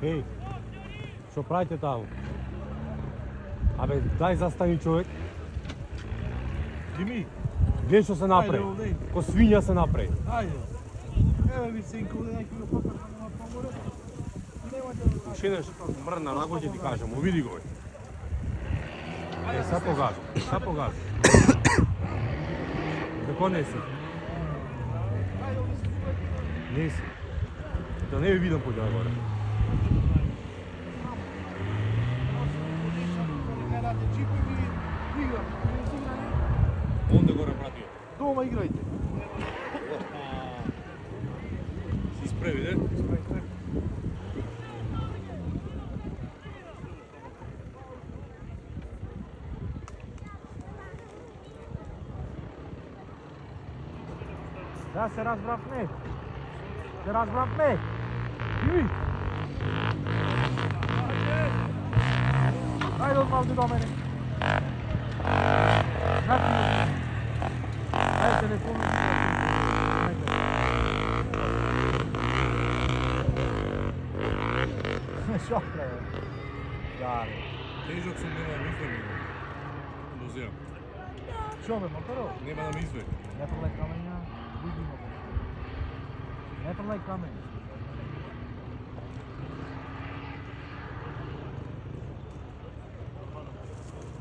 Еј, што правите таму? Абе, дај застани човек. Дими, Гледай што се направи. Ајде, овде. Ко свиња се направи. ајде. Еве ви синко, овде неки го покажам на поморе. Нема да Шинеш мрна на гоќе ти кажам, увиди го. Е, са погажу, са погажу. Како не си? Не си. Да не ви видам поѓа горе. Онде горе пратио. Дома играјте. Си испреви, не? Да, се разбравме. Се разбравме. Дими. Ајде одмалку до мене. Ајде не помни. Шокра. Даре. Тежок сум, нема да ме извади. Дозијам. Шо бе, моторо? Нема да ме извади. Не пролай камења. Не пролай камења.